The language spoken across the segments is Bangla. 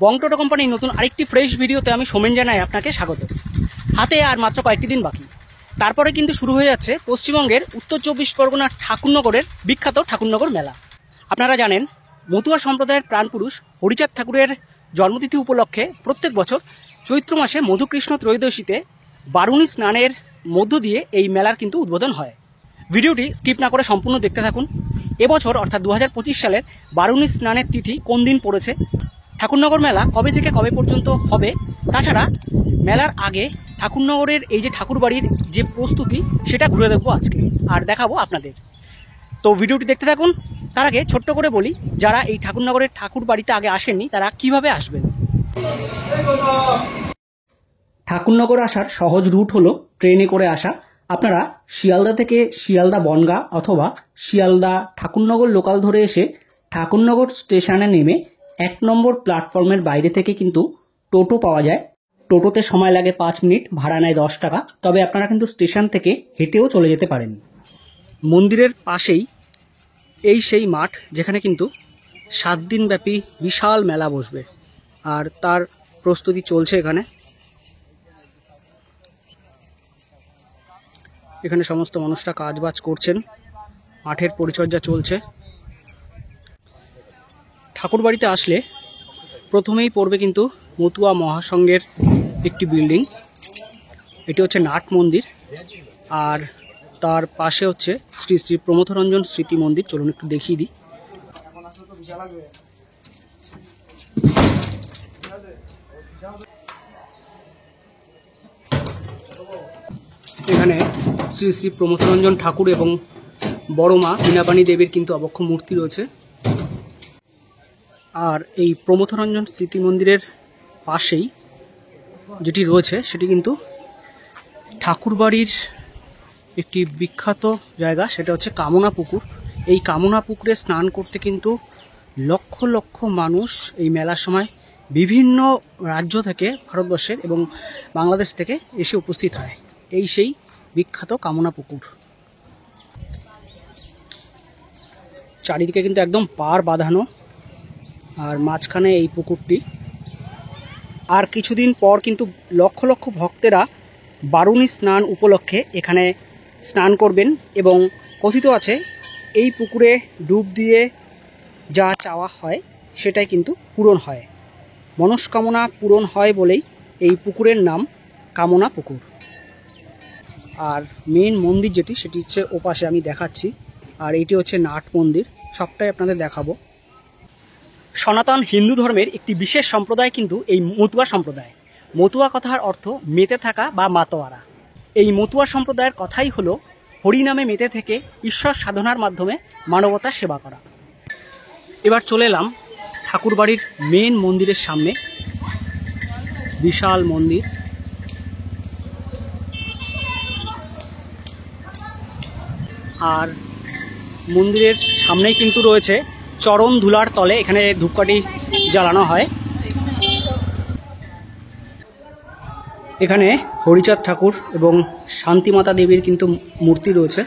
বং টোটো কোম্পানির নতুন আরেকটি ফ্রেশ ভিডিওতে আমি সোমেন জানাই আপনাকে স্বাগত। হাতে আর মাত্র কয়েকটি দিন বাকি, তারপরে কিন্তু শুরু হয়ে যাচ্ছে পশ্চিমবঙ্গের উত্তর 24 পরগনার ঠাকুরনগরের বিখ্যাত ঠাকুরনগর মেলা। আপনারা জানেন, মতুয়া সম্প্রদায়ের প্রাণপুরুষ হরিচাঁদ ঠাকুরের জন্মতিথি উপলক্ষে প্রত্যেক বছর চৈত্র মাসে মধুকৃষ্ণ ত্রয়োদশীতে বারুণী স্নানের মধ্য দিয়ে এই মেলার কিন্তু উদ্বোধন হয়। ভিডিওটি স্কিপ না করে সম্পূর্ণ দেখতে থাকুন। এবছর অর্থাৎ 2025 সালের বারুণী স্নানের তিথি কোন দিন পড়েছে, ঠাকুরনগর মেলা কবে থেকে কবে পর্যন্ত হবে, তাছাড়া মেলার আগে ঠাকুরনগরের এই যে ঠাকুর বাড়ির যে প্রস্তুতি সেটা ঘুরে দেখবো আজকে আর দেখাবো আপনাদের। তো ভিডিওটি দেখতে থাকুন। তার আগে ছোট্ট করে বলি, যারা এই ঠাকুরনগরের ঠাকুর বাড়িতে আগে আসেননি তারা কিভাবে আসবেন। ঠাকুরনগর আসার সহজ রুট হলো ট্রেনে করে আসা। আপনারা শিয়ালদা থেকে শিয়ালদা বনগাঁ অথবা শিয়ালদা ঠাকুরনগর লোকাল ধরে এসে ঠাকুরনগর স্টেশনে নেমে 1 নম্বর প্ল্যাটফর্মের বাইরে থেকে কিন্তু টোটো পাওয়া যায়। টোটোতে সময় লাগে 5 মিনিট, ভাড়া নেয় 10 টাকা। তবে আপনারা কিন্তু স্টেশন থেকে হেঁটেও চলে যেতে পারেন। মন্দিরের পাশেই এই সেই মাঠ যেখানে কিন্তু 7 দিন ব্যাপী বিশাল মেলা বসবে, আর তার প্রস্তুতি চলছে। এখানে সমস্ত মানুষরা কাজবাজ করছেন, মাঠের পরিচর্যা চলছে। ঠাকুর বাড়িতে আসলে প্রথমেই পড়বে কিন্তু মতুয়া মহাসংঘের একটি বিল্ডিং, এটি হচ্ছে নাট মন্দির, আর তার পাশে হচ্ছে শ্রী শ্রী প্রমথরঞ্জন স্মৃতি মন্দির। চলুন একটু দেখিয়ে দিই। এখানে শ্রী শ্রী প্রমথরঞ্জন ঠাকুর এবং বড় মা বীণাপাণি দেবীর কিন্তু অবক্ষ মূর্তি রয়েছে। আর এই প্রমথরঞ্জন স্মৃতি মন্দিরের পাশেই যেটি রয়েছে সেটি কিন্তু ঠাকুরবাড়ির একটি বিখ্যাত জায়গা, সেটা হচ্ছে কামনা পুকুর। এই কামনা পুকুরে স্নান করতে কিন্তু লক্ষ লক্ষ মানুষ এই মেলার সময় বিভিন্ন রাজ্য থেকে, ভারতবর্ষের এবং বাংলাদেশ থেকে এসে উপস্থিত হয়। এই সেই বিখ্যাত কামনা পুকুর। চারিদিকে কিন্তু একদম পার বাঁধানো, আর মাঝখানে এই পুকুরটি। আর কিছুদিন পর কিন্তু লক্ষ লক্ষ ভক্তেরা বারুণী স্নান উপলক্ষে এখানে স্নান করবেন, এবং কথিত আছে এই পুকুরে ডুব দিয়ে যা চাওয়া হয় সেটাই কিন্তু পূরণ হয়। মনস্কামনা পূরণ হয় বলেই এই পুকুরের নাম কামনা পুকুর। আর মেন মন্দির যেটি, সেটি হচ্ছে ওপাশে আমি দেখাচ্ছি, আর এইটি হচ্ছে নাট মন্দির। সবটাই আপনাদের দেখাবো। সনাতন হিন্দু ধর্মের একটি বিশেষ সম্প্রদায় কিন্তু এই মতুয়া সম্প্রদায়। মতুয়া কথার অর্থ মেতে থাকা বা মাতোয়ারা। এই মতুয়া সম্প্রদায়ের কথাই হলো হরিনামে মেতে থেকে ঈশ্বর সাধনার মাধ্যমে মানবতার সেবা করা। এবার চলে এলাম ঠাকুরবাড়ির মেন মন্দিরের সামনে। বিশাল মন্দির, আর মন্দিরের সামনেই কিন্তু রয়েছে চরণ ধুলার তলে, এখানে ধূপকাঠি জ্বালানো হয়। এখানে হরিচাঁদ ঠাকুর এবং শান্তিমাতা দেবীর কিন্তু মূর্তি রয়েছে।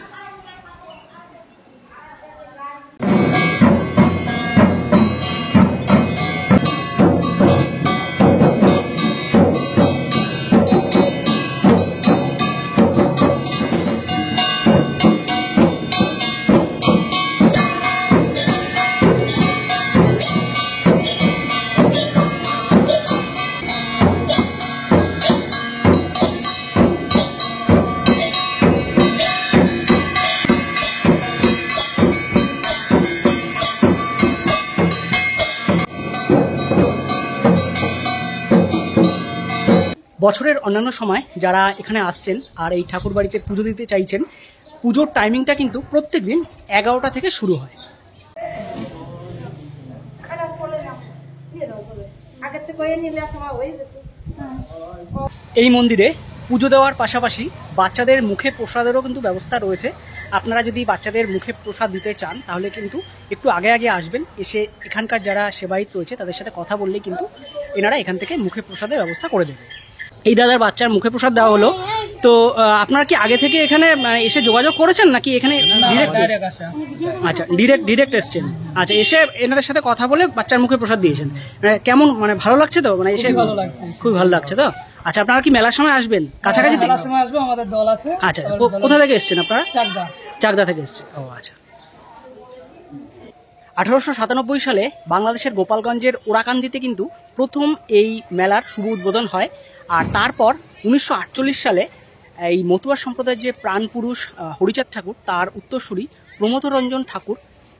বছরের অন্যান্য সময় যারা এখানে আসছেন আর এই ঠাকুর বাড়িতে পুজো দিতে চাইছেন, পুজোর টাইমিংটা কিন্তু প্রত্যেক দিন 11টা থেকে শুরু হয়। এই মন্দিরে পুজো দেওয়ার পাশাপাশি বাচ্চাদের মুখে প্রসাদেরও কিন্তু ব্যবস্থা রয়েছে। আপনারা যদি বাচ্চাদের মুখে প্রসাদ দিতে চান তাহলে কিন্তু একটু আগে আগে আসবেন। এসে এখানকার যারা সেবায়িত রয়েছে তাদের সাথে কথা বললেই কিন্তু এনারা এখান থেকে মুখে প্রসাদের ব্যবস্থা করে দেবে। এই দাদার বাচ্চার মুখে প্রসাদ দেওয়া হলো, তো আপনারা কি আগে থেকে এখানে এসে যোগাযোগ করেছেন নাকি এখানে আচ্ছা ডিরেক্ট এসছেন? আচ্ছা, এসে এনাদের সাথে কথা বলে বাচ্চার মুখে প্রসাদ দিয়েছেন। কেমন মানে ভালো লাগছে তো? মানে এসে খুব ভালো লাগছে তো? আচ্ছা, আপনারা কি মেলার সময় আসবেন? কাছাকাছি সময় আসবো, আমাদের দল আছে। আচ্ছা, কোথা থেকে এসছেন আপনারা? চাকদা থেকে এসছেন। ও আচ্ছা। 1897 সালে বাংলাদেশের গোপালগঞ্জের ওরাকান্দিতে কিন্তু প্রথম এই মেলার শুভ উদ্বোধন হয়। আর তারপর 1948 সালে এই মতুয়া সম্প্রদায়ের যে প্রাণপুরুষ হরিচাঁদ ঠাকুর, তার উত্তরসূরি প্রমথ রঞ্জন ঠাকুর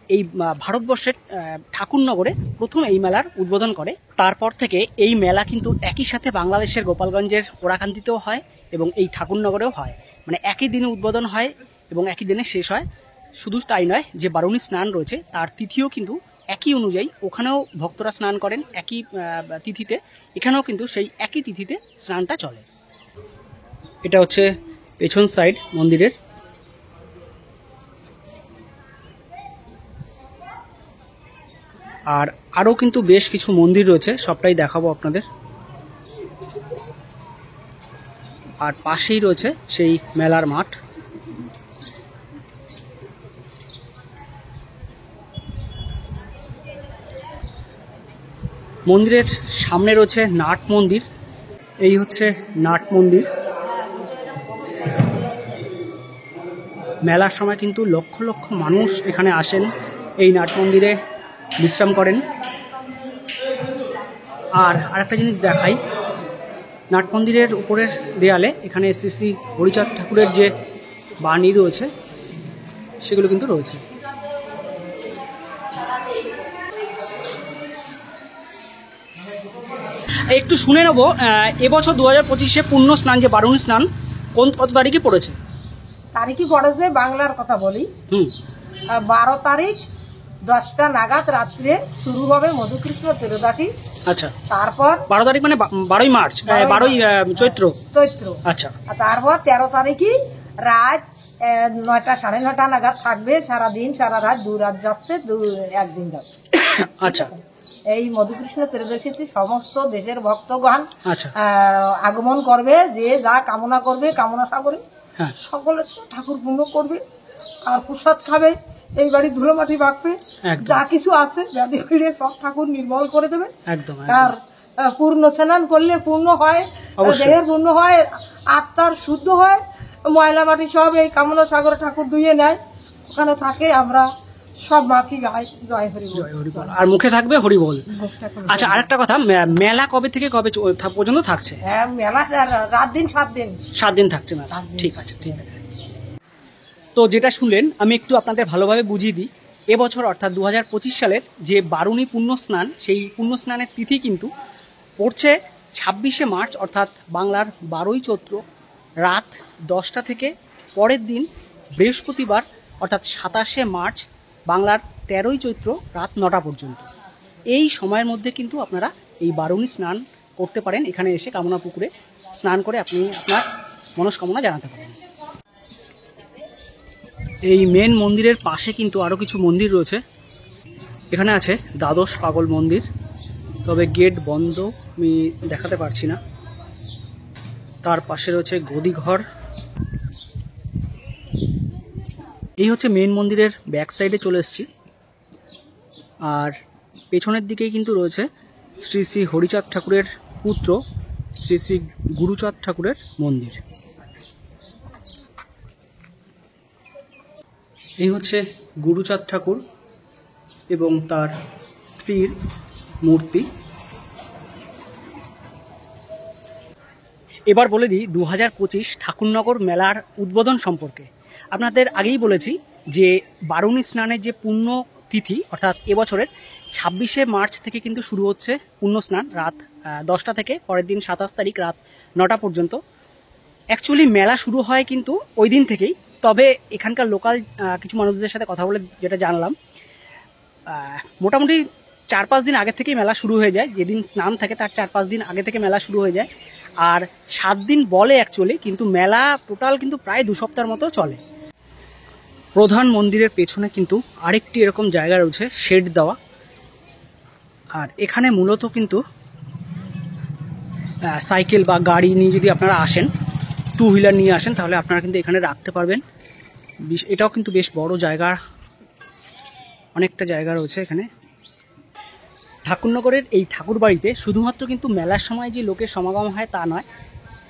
এই ভারতবর্ষের ঠাকুরনগরে প্রথম এই মেলার উদ্বোধন করে। তারপর থেকে এই মেলা কিন্তু একই সাথে বাংলাদেশের গোপালগঞ্জের ওরাকান্দিতেও হয় এবং এই ঠাকুরনগরেও হয়। মানে একই দিনে উদ্বোধন হয় এবং একই দিনে শেষ হয়। শুধু তাই নয়, যে বারুণী স্নান রয়েছে তার তিথিও কিন্তু একই অনুযায়ী, ওখানেও ভক্তরা স্নান করেন একই তিথিতে, এখানেও কিন্তু সেই একই তিথিতে স্নানটা চলে। এটা হচ্ছে পেছন সাইড মন্দিরের। আর আরও কিন্তু বেশ কিছু মন্দির রয়েছে, সবটাই দেখাবো আপনাদের। আর পাশেই রয়েছে সেই মেলার মাঠ। মন্দিরের সামনে রয়েছে নাট মন্দির। এই হচ্ছে নাট মন্দির। মেলার সময় কিন্তু লক্ষ লক্ষ মানুষ এখানে আসেন, এই নাট মন্দিরে বিশ্রাম করেন। আর আরেকটা জিনিস দেখাই, নাট মন্দিরের উপরের দেয়ালে এখানে শ্রী শ্রী হরিচাঁদ ঠাকুরের যে বাণী রয়েছে সেগুলো কিন্তু রয়েছে। একটু শুনে নেব, এবছর 2025-এ পুণ্য স্নান যে বারুণী স্নান কত তারিখে পড়েছে? তারিখই পড়েছে, বাংলার কথা বলি। 12 তারিখ 10টা নাগাদ রাত্রে শুরু হবে মধুকৃষ্ণ ত্রয়োদশী। আচ্ছা, তারপর 12 তারিখ মানে 12ই মার্চ, 12ই চৈত্র। আচ্ছা, তারপর 13 তারিখই রাত 9টা 9:30 নাগাদ থাকবে। সারাদিন সারা রাত, 2 রাত যাচ্ছে, একদিন যাচ্ছে। আচ্ছা, এই মধুকৃষ্ণ ত্রয়োদশীতে সমস্ত দেশের ভক্তগণ আচ্ছা আগমন করবে। যে যা কামনা করবে, কামনা সাগরে সকলে ঠাকুর পূর্ণ করবে আর প্রসাদ খাবে। এই বাড়ি ধুলো মাটি বাঁকবে, যা কিছু আছে ব্যাধি ফিরে সব ঠাকুর নির্মল করে দেবে। আর পূর্ণ স্নান করলে পূর্ণ হয়, দেহের পূর্ণ হয়, আত্মার শুদ্ধ হয়, ময়লা মাটি সব এই কামনা সাগরে ঠাকুর ধুয়ে নেয়। ওখানে থাকে, আমরা সব মাকে গাই জয় হরি বল, আর মুখে থাকবে হরি বল। আচ্ছা, আরেকটা কথা, মেলা কবে থেকে কবে পর্যন্ত থাকছে? মেলা রাত দিন 7 দিন থাকছে মেলা। ঠিক আছে, ঠিক আছে। তো যেটা শুনলেন আমি একটু আপনাদের ভালোভাবে বুঝিয়ে দিই। এবছর অর্থাৎ 2025 সালের যে বারুণী পুণ্য স্নান, সেই পুণ্য স্নানের তিথি কিন্তু পড়ছে 26শে মার্চ, অর্থাৎ বাংলার 12ই চৈত্র রাত 10টা থেকে পরের দিন বৃহস্পতিবার অর্থাৎ 27শে মার্চ বাংলার 13ই চৈত্র রাত 9টা পর্যন্ত। এই সময়ের মধ্যে কিন্তু আপনারা এই বারুণী স্নান করতে পারেন। এখানে এসে কামনা পুকুরে স্নান করে আপনি আপনার মনস্কামনা জানাতে পারেন। এই মেন মন্দিরের পাশে কিন্তু আরও কিছু মন্দির রয়েছে। এখানে আছে দ্বাদশ পাগল মন্দির, তবে গেট বন্ধ, আমি দেখাতে পারছি না। তার পাশে রয়েছে গদিঘর। এই হচ্ছে মেন মন্দিরের ব্যাক সাইডে চলে এসেছি। আর পেছনের দিকেই কিন্তু রয়েছে শ্রী শ্রী হরিচাঁদ ঠাকুরের পুত্র শ্রী শ্রী গুরুচাঁদ ঠাকুরের মন্দির। এই হচ্ছে গুরুচাঁদ ঠাকুর এবং তার স্ত্রীর মূর্তি। এবার বলে দিই 2025 ঠাকুরনগর মেলার উদ্বোধন সম্পর্কে। আপনাদের আগেই বলেছি যে বারুণী স্নানের যে পুণ্য তিথি অর্থাৎ এবছরের 26শে মার্চ থেকে কিন্তু শুরু হচ্ছে পুণ্য স্নান রাত 10টা থেকে পরের দিন 27 তারিখ রাত 9টা পর্যন্ত। অ্যাকচুয়ালি মেলা শুরু হয় কিন্তু ওই দিন থেকেই, তবে এখানকার লোকাল কিছু মানুষদের সাথে কথা বলে যেটা জানলাম, মোটামুটি 4-5 দিন আগে থেকেই মেলা শুরু হয়ে যায়। যেদিন স্নান থাকে তার 4-5 দিন আগে থেকে মেলা শুরু হয়ে যায়। আর 7 দিন বলে অ্যাকচুয়ালি, কিন্তু মেলা টোটাল কিন্তু প্রায় 2 সপ্তাহের মতো চলে। প্রধান মন্দিরের পেছনে কিন্তু আরেকটি এরকম জায়গা রয়েছে শেড দেওয়া। আর এখানে মূলত কিন্তু সাইকেল বা গাড়ি নিয়ে যদি আপনারা আসেন টু হুইলার নিয়ে আসেন তাহলে আপনারা কিন্তু এখানে রাখতে পারবেন। এটাও কিন্তু বেশ বড় জায়গা, অনেকটা জায়গা রয়েছে এখানে। ঠাকুরনগরের এই ঠাকুর বাড়িতে শুধুমাত্র কিন্তু মেলার সময় যে লোকের সমাগম হয় তা নয়,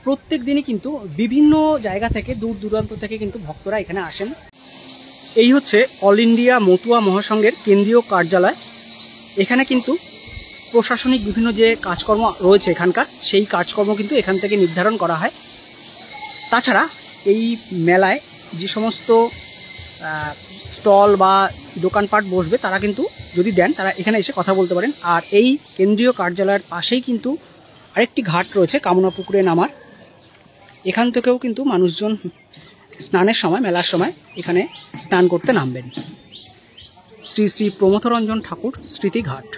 প্রত্যেক দিনই কিন্তু বিভিন্ন জায়গা থেকে দূর দূরান্ত থেকে কিন্তু ভক্তরা এখানে আসেন। এই হচ্ছে অল ইন্ডিয়া মতুয়া মহাসংঘের কেন্দ্রীয় কার্যালয়। এখানে কিন্তু প্রশাসনিক বিভিন্ন যে কাজকর্ম রয়েছে এখানকার, সেই কাজকর্ম কিন্তু এখান থেকে নির্ধারণ করা হয়। তাছাড়া এই মেলায় যে সমস্ত স্টল বা দোকানপাট বসবে তারা কিন্তু যদি দেন তারা এখানে এসে কথা বলতে পারেন। আর এই কেন্দ্রীয় কার্যালয়ের পাশেই কিন্তু আরেকটি ঘাট রয়েছে কামনা পুকুরে নামার। এখান থেকেও কিন্তু মানুষজন স্নানের সময়, মেলার সময় এখানে স্নান করতে নামবেন। শ্রী শ্রী প্রমথরঞ্জন ঠাকুর স্মৃতিঘাট।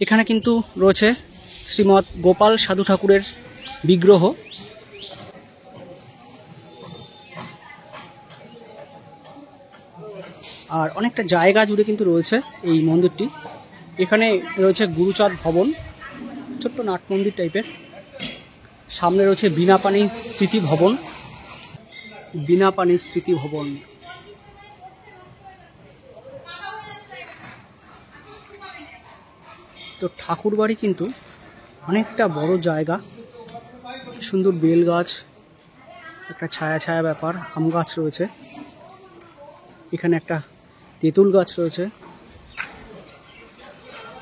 এখানে কিন্তু রয়েছে শ্রীমৎ গোপাল সাধু ঠাকুরের বিগ্রহ। আর অনেকটা জায়গা জুড়ে কিন্তু রয়েছে এই মন্দিরটি। এখানে রয়েছে গুরুচাঁদ ভবন, ছোট্ট নাট মন্দির টাইপের। সামনে রয়েছে বিনাপানি স্মৃতি ভবন, বিনাপানি স্মৃতি ভবন। তো ঠাকুর বাড়ি কিন্তু অনেকটা বড় জায়গা, সুন্দর বেল গাছ, একটা ছায়া ছায়া ব্যাপার, আম গাছ রয়েছে, এখানে একটা তেঁতুল গাছ রয়েছে।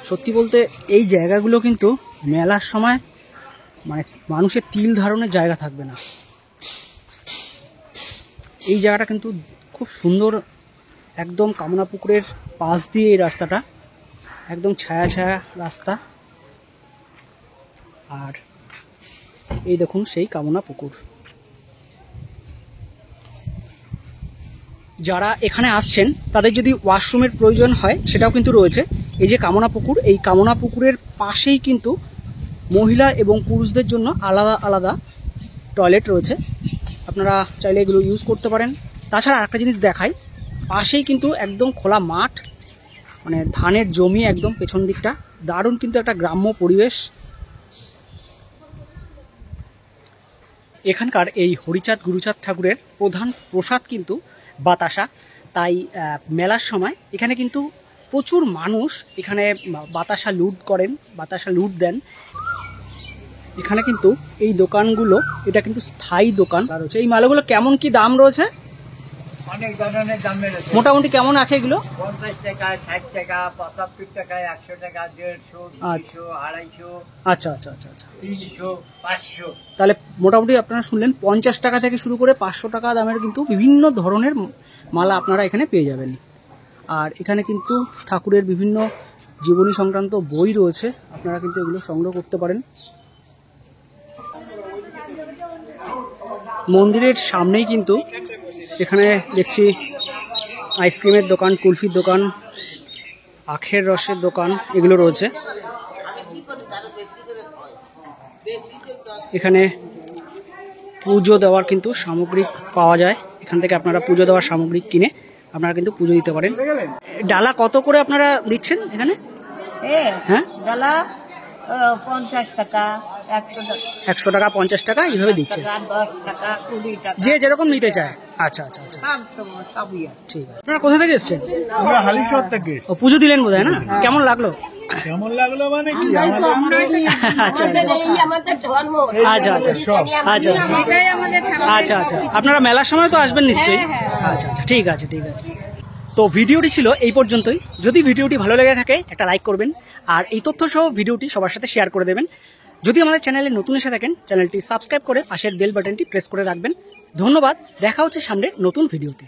সত্যি বলতে এই জায়গাগুলো কিন্তু মেলার সময় মানে মানুষের তিল ধারণের জায়গা থাকবে না। এই জায়গাটা কিন্তু খুব সুন্দর, একদম কামনা পুকুরের পাশ দিয়ে এই রাস্তাটা, একদম ছায়া ছায়া রাস্তা। আর এই দেখুন সেই কামনা পুকুর। যারা এখানে আসছেন তাদের যদি ওয়াশরুমের প্রয়োজন হয় সেটাও কিন্তু রয়েছে। এই যে কামনা পুকুর, এই কামনা পুকুরের পাশেই কিন্তু মহিলা এবং পুরুষদের জন্য আলাদা আলাদা টয়লেট রয়েছে, আপনারা চাইলে এগুলো ইউজ করতে পারেন। তাছাড়া একটা জিনিস দেখাই, পাশেই কিন্তু একদম খোলা মাঠ, মানে ধানের জমি একদম পেছন দিকটা, দারুণ কিন্তু একটা গ্রাম্য পরিবেশ। এখানকার এই হরিচাঁদ গুরুচাঁদ ঠাকুরের প্রধান প্রসাদ কিন্তু বাতাসা। তাই মেলার সময় এখানে কিন্তু প্রচুর মানুষ এখানে বাতাসা লুট করেন, বাতাসা লুট দেন। এখানে কিন্তু এই দোকানগুলো, এটা কিন্তু স্থায়ী দোকান রয়েছে। এই মালাগুলো কেমন কি দাম রয়েছে? অনেক ধরনের দাম রয়েছে। মোটামুটি কেমন আছে এগুলো? 50 টাকা, 60 টাকা, 75 টাকা, 100 টাকা, 150, 200, 250। আচ্ছা আচ্ছা আচ্ছা আচ্ছা, 300, 500। তাহলে মোটামুটি আপনারা শুনলেন 50 টাকা থেকে শুরু করে 500 টাকা দামের কিন্তু বিভিন্ন ধরনের মালা আপনারা এখানে পেয়ে যাবেন। আর এখানে কিন্তু ঠাকুরের বিভিন্ন জীবনী সংক্রান্ত বই রয়েছে, আপনারা কিন্তু এগুলো সংগ্রহ করতে পারেন। মন্দিরের সামনেই কিন্তু এখানে দেখছি আইসক্রিমের দোকান, কুলফির দোকান, আখের রসের দোকান, এগুলো রয়েছে। এখানে পুজো দেওয়ার কিন্তু সামগ্রী পাওয়া যায়, এখান থেকে আপনারা পুজো দেওয়ার সামগ্রী কিনে আপনারা কিন্তু পুজো দিতে পারেন। ডালা কত করে আপনারা দিচ্ছেন এখানে? হ্যাঁ, ডালা 50 টাকা, 100 টাকা, 50 টাকা এইভাবে দিচ্ছে, 10 টাকা, 20 টাকা, যে যেরকম নিতে চায়। আচ্ছা আচ্ছা আচ্ছা, সবই আছে। ঠিক আছে। আপনারা কোথা থেকে এসেছেন? আমরা হালিশহর থেকে। ও, পুজো দিলেন বোধহয় না? কেমন লাগলো? কেমন লাগলো মানে কি, আচ্ছা আচ্ছা আচ্ছা আচ্ছা আচ্ছা, আপনারা মেলার সময় তো আসবেন নিশ্চয়ই। আচ্ছা আচ্ছা, ঠিক আছে ঠিক আছে। তো ভিডিওটি ছিল এই পর্যন্তই। যদি ভিডিওটি ভালো লেগে থাকে একটা লাইক করবেন, আর এই তথ্য সহ ভিডিওটি সবার সাথে শেয়ার করে দেবেন। যদি আমাদের চ্যানেলে নতুন এসে থাকেন, চ্যানেলটি সাবস্ক্রাইব করে পাশের বেল বাটনটি প্রেস করে রাখবেন। ধন্যবাদ, দেখা হচ্ছে সামনে নতুন ভিডিওতে।